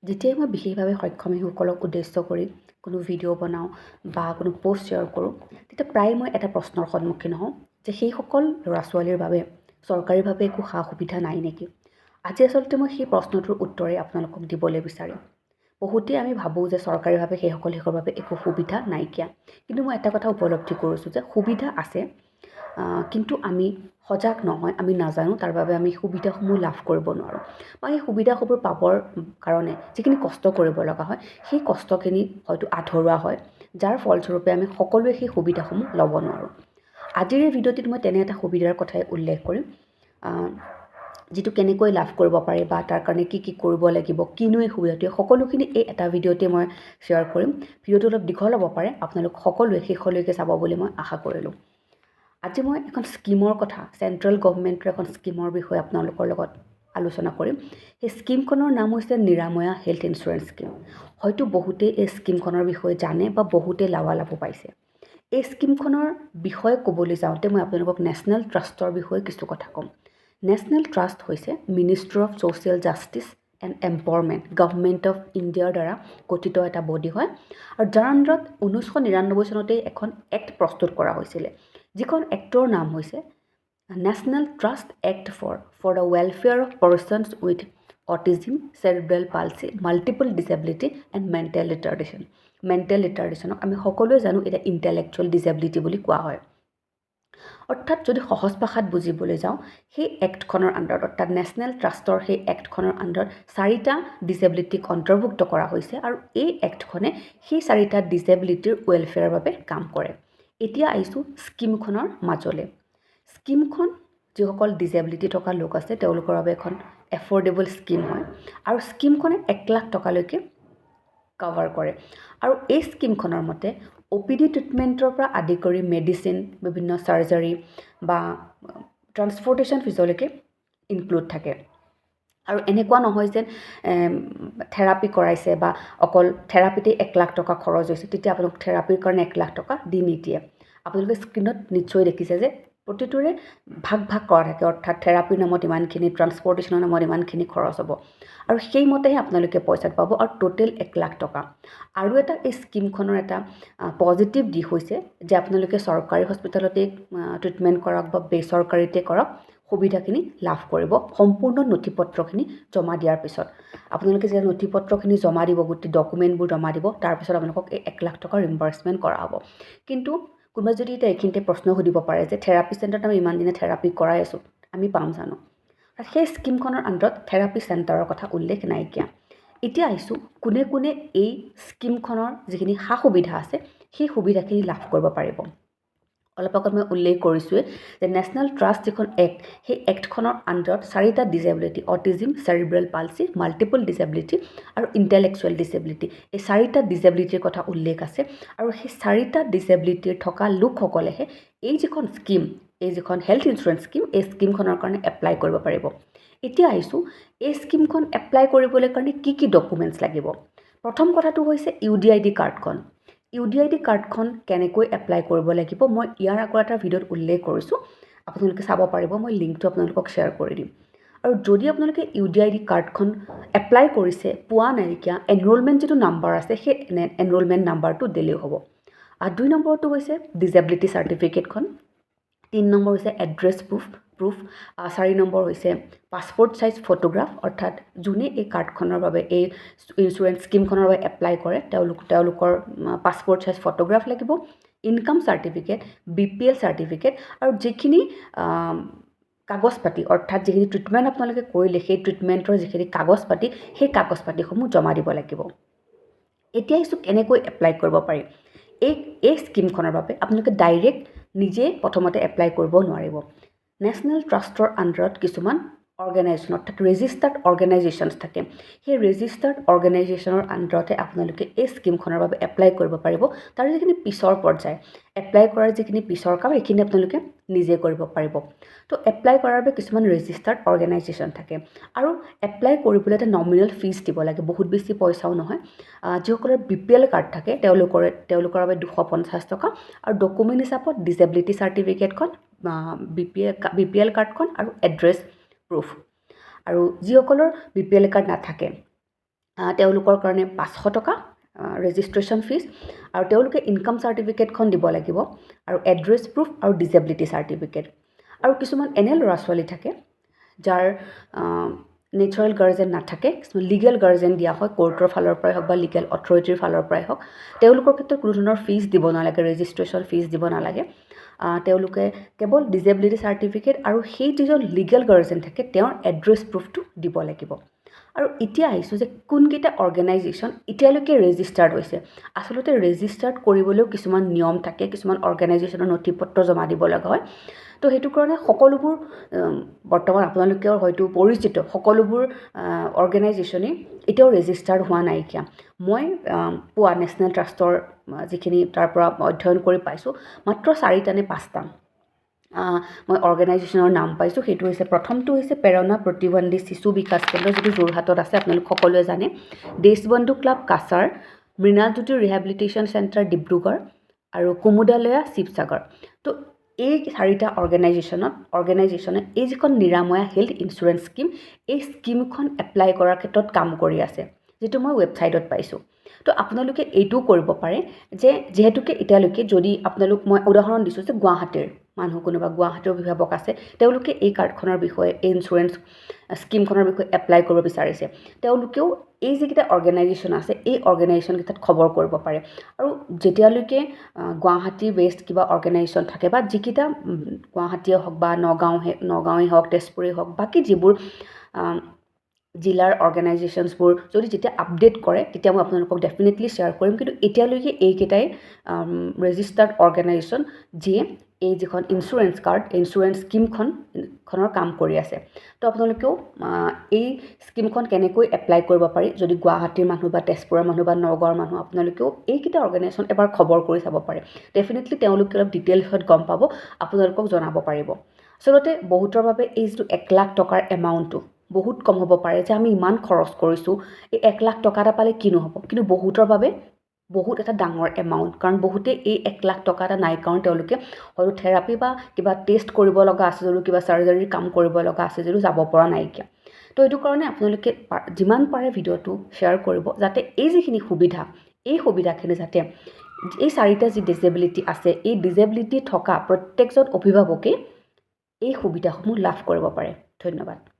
যেতিয়াই মই বিশেষভাৱে সক্ষম শিশুসকলক উদ্দেশ্য কৰি কোনো ভিডিঅ' বনাওঁ বা কোনো পষ্ট শ্বেয়াৰ কৰোঁ, তেতিয়া প্ৰায় মই এটা প্ৰশ্নৰ সন্মুখীন হওঁ যে সেইসকল ল'ৰা ছোৱালীৰ বাবে চৰকাৰীভাৱে একো সা সুবিধা নাই নেকি। আজি আচলতে মই সেই প্ৰশ্নটোৰ উত্তৰে আপোনালোকক দিবলৈ বিচাৰিম। বহুতেই আমি ভাবোঁ যে চৰকাৰীভাৱে সেইসকল শিশুৰ বাবে একো সুবিধা নাইকিয়া, কিন্তু মই এটা কথা উপলব্ধি কৰিছোঁ যে সুবিধা আছে, কিন্তু আমি সজাগ নহয়, আমি নাজানো, তাৰ বাবে আমি সুবিধাসমূহ লাভ কৰিব নোৱাৰোঁ বা সেই সুবিধাসমূহ পাবৰ কাৰণে যিখিনি কষ্ট কৰিব লগা হয় সেই কষ্টখিনি হয়তো আধৰুৱা হয়, যাৰ ফলস্বৰূপে আমি সকলোৱে সেই সুবিধাসমূহ ল'ব নোৱাৰোঁ। আজিৰ এই ভিডিঅ'টিত মই তেনে এটা সুবিধাৰ কথাই উল্লেখ কৰিম, যিটো কেনেকৈ লাভ কৰিব পাৰি বা তাৰ কাৰণে কি কি কৰিব লাগিব, কিনো এই সুবিধাটোৱে, সকলোখিনি এই এটা ভিডিঅ'তে মই শ্বেয়াৰ কৰিম। ভিডিঅ'টো অলপ দীঘল হ'ব পাৰে, আপোনালোক সকলোৱে শেষলৈকে চাব বুলি মই আশা কৰিলোঁ। আজি মই এখন স্কিমৰ কথা, চেণ্ট্ৰেল গভৰ্ণমেণ্টৰ এখন স্কিমৰ বিষয়ে আপোনালোকৰ লগত আলোচনা কৰিম। সেই স্কিমখনৰ নাম হৈছে নিৰাময়া হেল্থ ইঞ্চুৰেঞ্চ স্কিম। হয়তো বহুতেই এই স্কিমখনৰ বিষয়ে জানে বা বহুতেই লাভালাভো পাইছে। এই স্কিমখনৰ বিষয়ে ক'বলৈ যাওঁতে মই আপোনালোকক নেশ্যনেল ট্ৰাষ্টৰ বিষয়ে কিছু কথা ক'ম। নেশ্যনেল ট্ৰাষ্ট হৈছে ministry of social justice and empowerment, government of ইণ্ডিয়াৰ দ্বাৰা গঠিত এটা বডি হয়, আৰু যাৰ আণ্ডাৰত 1999 চনতেই এখন এক্ট প্ৰস্তুত কৰা হৈছিলে, যিখন এক্টৰ নাম হৈছে national trust act for the welfare of persons with autism, cerebral palsy, multiple disability and mental retardation. Mental ৰিটাৰ্ডেশ্যনক আমি সকলোৱে জানো এতিয়া ইণ্টেলেকচুৱেল ডিছেবিলিটি বুলি কোৱা হয়। অৰ্থাৎ যদি সহজ ভাষাত বুজিবলৈ যাওঁ, সেই এক্টখনৰ আণ্ডাৰত, অৰ্থাৎ নেশ্যনেল ট্ৰাষ্টৰ সেই এক্টখনৰ আণ্ডাৰত 4টা ডিছেবিলিটিক অন্তৰ্ভুক্ত কৰা হৈছে, আৰু এই এক্টখনে সেই 4টা ডিছেবিলিটিৰ ৱেলফেয়াৰৰ বাবে কাম কৰে। এতিয়া আহিছোঁ স্কিমখনৰ মাজলৈ। স্কিমখন যিসকল ডিছেবিলিটি থকা লোক আছে তেওঁলোকৰ বাবে এখন এফৰ্ডেবল স্কিম হয়, আৰু স্কিমখনে 1 লাখ টকালৈকে কভাৰ কৰে। আৰু এই স্কিমখনৰ মতে OPD ট্ৰিটমেণ্টৰ পৰা আদি কৰি মেডিচিন, বিভিন্ন চাৰ্জাৰী বা ট্ৰান্সপৰ্টেশ্যন ফিজলৈকে ইনক্লুড থাকে। আৰু এনেকুৱা নহয় যে থেৰাপি কৰাইছে বা অকল থেৰাপিতে 1 লাখ টকা খৰচ হৈছে, তেতিয়া আপোনালোক থেৰাপিৰ কাৰণে 1 লাখ টকা দি নিদিয়ে। আপোনালোকে স্ক্ৰীণত নিশ্চয় দেখিছে যে প্ৰতিটোৰে ভাগ ভাগ কৰা থাকে, অৰ্থাৎ থেৰাপিৰ নামত ইমানখিনি, ট্ৰান্সপৰ্টেশ্যনৰ নামত ইমানখিনি খৰচ হ'ব, আৰু সেইমতেহে আপোনালোকে পইচাটো পাব, আৰু টোটেল 1 লাখ টকা। আৰু এটা এই স্কিমখনৰ এটা পজিটিভ দিশ হৈছে যে আপোনালোকে চৰকাৰী হস্পিটেলতে ট্ৰিটমেণ্ট কৰক বা বেচৰকাৰীতে কৰক, সুবিধাখিনি লাভ কৰিব সম্পূৰ্ণ নথিপত্ৰখিনি জমা দিয়াৰ পিছত। আপোনালোকে যেতিয়া নথিপত্ৰখিনি জমা দিব, গোটেই ডকুমেণ্টবোৰ জমা দিব, তাৰপিছত আপোনালোকক এই 1 লাখ টকা ৰিম্বাৰ্চমেণ্ট কৰা হ'ব। কিন্তু কোনোবাই যদি এতিয়া এইখিনিতে প্ৰশ্ন সুধিব পাৰে যে থেৰাপি চেণ্টাৰত আমি ইমান দিনে থেৰাপি কৰাই আছোঁ, আমি পাম জানো? সেই স্কিমখনৰ আণ্ডাৰত থেৰাপি চেণ্টাৰৰ কথা উল্লেখ নাইকিয়া। এতিয়া আহিছোঁ কোনে কোনে এই স্কিমখনৰ যিখিনি সা সুবিধা আছে সেই সুবিধাখিনি লাভ কৰিব পাৰিব। অলপ আগত মই উল্লেখ কৰিছোঁৱে যে নেশ্যনেল ট্ৰাষ্ট যিখন এক্ট, সেই এক্টখনৰ আণ্ডাৰত 4টা disability, autism, cerebral palsy, multiple disability আৰু ইণ্টেলেকচুৱেল ডিছেবিলিটি, এই 4টা ডিছেবিলিটিৰ কথা উল্লেখ আছে। আৰু সেই 4টা ডিছেবিলিটিৰ থকা লোকসকলেহে এই যিখন স্কিম, এই যিখন হেল্থ ইঞ্চুৰেঞ্চ স্কিম, এই স্কিমখনৰ কাৰণে এপ্লাই কৰিব পাৰিব। এতিয়া আহিছোঁ এই স্কিমখন এপ্লাই কৰিবলৈ কাৰণে কি কি ডকুমেণ্টছ লাগিব। প্ৰথম কথাটো হৈছে UDID কাৰ্ডখন। UDID কাৰ্ডখন কেনেকৈ এপ্লাই কৰিব লাগিব মই ইয়াৰ আগৰ এটা ভিডিঅ'ত উল্লেখ কৰিছোঁ, আপোনালোকে চাব পাৰিব, মই লিংকটো আপোনালোকক শ্বেয়াৰ কৰি দিম। আৰু যদি আপোনালোকে UDID কাৰ্ডখন এপ্লাই কৰিছে, পোৱা নাইকিয়া, এনৰোলমেণ্ট যিটো নাম্বাৰ আছে সেই এনৰোলমেণ্ট নাম্বাৰটো দিলেও হ'ব। আৰু 2 নম্বৰটো হৈছে ডিছেবিলিটি চাৰ্টিফিকেটখন, 3 নম্বৰ হৈছে এড্ৰেছ প্ৰুফ, 4 নম্বৰ হৈছে পাছপৰ্ট চাইজ ফটোগ্ৰাফ, অৰ্থাৎ যোনে এই কাৰ্ডখনৰ বাবে, এই ইঞ্চুৰেঞ্চ স্কিমখনৰ বাবে এপ্লাই কৰে তেওঁলোকৰ পাছপৰ্ট চাইজ ফটোগ্ৰাফ লাগিব, ইনকাম চাৰ্টিফিকেট, BPL চাৰ্টিফিকেট, আৰু যিখিনি কাগজ পাতি, অৰ্থাৎ যিখিনি ট্ৰিটমেণ্ট আপোনালোকে কৰিলে সেই ট্ৰিটমেণ্টৰ যিখিনি কাগজ পাতি, সেই কাগজ পাতিসমূহ জমা দিব লাগিব। এতিয়া আহিছোঁ কেনেকৈ এপ্লাই কৰিব পাৰি। এই স্কিমখনৰ বাবে আপোনালোকে ডাইৰেক্ট নিজে প্ৰথমতে এপ্লাই কৰিব নোৱাৰিব। নেশ্যনেল ট্ৰাষ্টৰ আণ্ডাৰত কিছুমান অৰ্গেনাইজেশ্যন, অৰ্থাৎ ৰেজিষ্টাৰ্ড অৰ্গেনাইজেশ্যনছ থাকে। সেই ৰেজিষ্টাৰ্ড অৰ্গেনাইজেশ্যনৰ আণ্ডাৰতে আপোনালোকে এই স্কিমখনৰ বাবে এপ্লাই কৰিব পাৰিব। তাৰ যিখিনি পিছৰ পৰ্যায়, এপ্লাই কৰাৰ যিখিনি পিছৰ কাম, সেইখিনি আপোনালোকে নিজে কৰিব পাৰিব। তো এপ্লাই কৰাৰ বাবে কিছুমান ৰেজিষ্টাৰ্ড অৰ্গেনাইজেশ্যন থাকে, আৰু এপ্লাই কৰিবলৈ এটা নমিনেল ফিজ দিব লাগে, বহুত বেছি পইচাও নহয়। যিসকলৰ BPL কাৰ্ড থাকে তেওঁলোকৰ বাবে 250 টকা, আৰু ডকুমেণ্ট হিচাপত ডিছেবিলিটি চাৰ্টিফিকেটখন, BPL কাৰ্ডখন আৰু এড্ৰেছ প্ৰুফ। আৰু যিসকলৰ BPL কাৰ্ড নাথাকে, তেওঁলোকৰ কাৰণে 500 টকা ৰেজিষ্ট্ৰেশ্যন ফিজ, আৰু তেওঁলোকে ইনকাম চাৰ্টিফিকেটখন দিব লাগিব, আৰু এড্ৰেছ প্ৰুফ আৰু ডিজেবিলিটি চাৰ্টিফিকেট। আৰু কিছুমান এনে ল'ৰা ছোৱালী থাকে যাৰ নেচাৰেল গাৰ্জেন নাথাকে, কিছুমান লিগেল গাৰ্জেন দিয়া হয়, কোৰ্টৰ ফালৰ পৰাই হওক বা লিগেল অথৰিটিৰ ফালৰ পৰাই হওক। তেওঁলোকৰ ক্ষেত্ৰত কোনো ধৰণৰ ফিজ দিব নালাগে, ৰেজিষ্ট্ৰেশ্যন ফিজ দিব নালাগে। তেওঁলোকে কেৱল ডিজেবিলিটি চাৰ্টিফিকেট আৰু সেই যিজন লিগেল গাৰ্জেন থাকে তেওঁৰ এড্ৰেছ প্ৰুফটো দিব লাগিব। আৰু এতিয়া আহিছোঁ যে কোনকেইটা অৰ্গেনাইজেশ্যন এতিয়ালৈকে ৰেজিষ্টাৰ্ড হৈছে। আচলতে ৰেজিষ্টাৰ্ড কৰিবলৈও কিছুমান নিয়ম থাকে, কিছুমান অৰ্গেনাইজেশ্যনৰ নথি পত্ৰ জমা দিব লগা হয়। তো সেইটো কাৰণে সকলোবোৰ বৰ্তমান আপোনালোকেও হয়তো পৰিচিত সকলোবোৰ অৰ্গেনাইজেশ্যনেই এতিয়াও ৰেজিষ্টাৰ্ড হোৱা নাইকিয়া। মই পোৱা নেশ্যনেল ট্ৰাষ্টৰ যিখিনি তাৰ পৰা অধ্যয়ন কৰি পাইছোঁ, মাত্ৰ 4টা নে 5টা মই অৰ্গেনাইজেশ্যনৰ নাম পাইছোঁ। সেইটো হৈছে, প্ৰথমটো হৈছে প্ৰেৰণা প্ৰতিবন্ধী শিশু বিকাশ কেন্দ্ৰ, যিটো যোৰহাটত আছে, আপোনালোক সকলোৱে জানে। Deshabandhu club Cachar, Mrinaljyoti rehabilitation centre Dibrugarh, আৰু কুমুদালয়া শিৱসাগৰ। তো এই 4টা অৰ্গেনাইজেশ্যনে এই যিখন নিৰাময়া হেল্থ ইঞ্চুৰেঞ্চ স্কিম, এই স্কিমখন এপ্লাই কৰাৰ ক্ষেত্ৰত কাম কৰি আছে, যিটো মই ৱেবছাইটত পাইছোঁ। তো আপোনালোকে এইটোও কৰিব পাৰে যে যিহেতুকে এতিয়ালৈকে যদি আপোনালোক, মই উদাহৰণ দিছোঁ যে গুৱাহাটীৰ মানুহ, কোনোবা গুৱাহাটীৰ অভিভাৱক আছে, তেওঁলোকে এই কাৰ্ডখনৰ বিষয়ে, এই ইঞ্চুৰেঞ্চ স্কিমখনৰ বিষয়ে এপ্লাই কৰিব বিচাৰিছে, তেওঁলোকেও এই যিকেইটা অৰ্গেনাইজেশ্যন আছে এই অৰ্গেনাইজেশ্যনকেইটাত খবৰ কৰিব পাৰে। আৰু যেতিয়ালৈকে গুৱাহাটী বেছড কিবা অৰ্গেনাইজেশ্যন থাকে, বা যিকেইটা গুৱাহাটীয়ে হওক বা নগাঁৱেই হওক, তেজপুৰেই হওক, বাকী যিবোৰ জিলাৰ অৰ্গেনাইজেশ্যনছবোৰ যদি যেতিয়া আপডেট কৰে, তেতিয়া মই আপোনালোকক ডেফিনেটলি শ্বেয়াৰ কৰিম। কিন্তু এতিয়ালৈকে এইকেইটাই ৰেজিষ্টাৰ্ড অৰ্গেনাইজেশ্যন যিয়ে এই যিখন ইঞ্চুৰেঞ্চ কাৰ্ড, ইঞ্চুৰেঞ্চ স্কিমখনৰ কাম কৰি আছে। তো আপোনালোকেও এই স্কিমখন কেনেকৈ এপ্লাই কৰিব পাৰি, যদি গুৱাহাটীৰ মানুহ বা তেজপুৰৰ মানুহ বা নগাঁৱৰ মানুহ, আপোনালোকেও এইকেইটা অৰ্গেনাইজেশ্যন এবাৰ খবৰ কৰি চাব পাৰে। ডেফিনেটলি তেওঁলোকে অলপ ডিটেইলছত গম পাব, আপোনালোকক জনাব পাৰিব। আচলতে বহুতৰ বাবে এই যিটো 1 লাখ টকাৰ এমাউণ্টটো বহুত কম হ'ব পাৰে, যে আমি ইমান খৰচ কৰিছোঁ, এই 1 লাখ টকা এটা পালে কিনো হ'ব। কিন্তু বহুতৰ বাবে বহুত এটা ডাঙৰ এমাউণ্ট, কাৰণ বহুতে এই 1 লাখ টকা এটা নাই, কাৰণ তেওঁলোকে হয়তো থেৰাপি বা কিবা টেষ্ট কৰিব লগা আছে যদিও, কিবা চাৰ্জাৰীৰ কাম কৰিব লগা আছে যদিও যাব পৰা নাইকিয়া। তো এইটো কাৰণে আপোনালোকে যিমান পাৰে ভিডিঅ'টো শ্বেয়াৰ কৰিব, যাতে এই যিখিনি সুবিধা, এই সুবিধাখিনি যাতে এই 4টা যি ডিজেবিলিটি আছে, এই ডিজেবিলিটি থকা প্ৰত্যেকজন অভিভাৱকে এই সুবিধাসমূহ লাভ কৰিব পাৰে। ধন্যবাদ।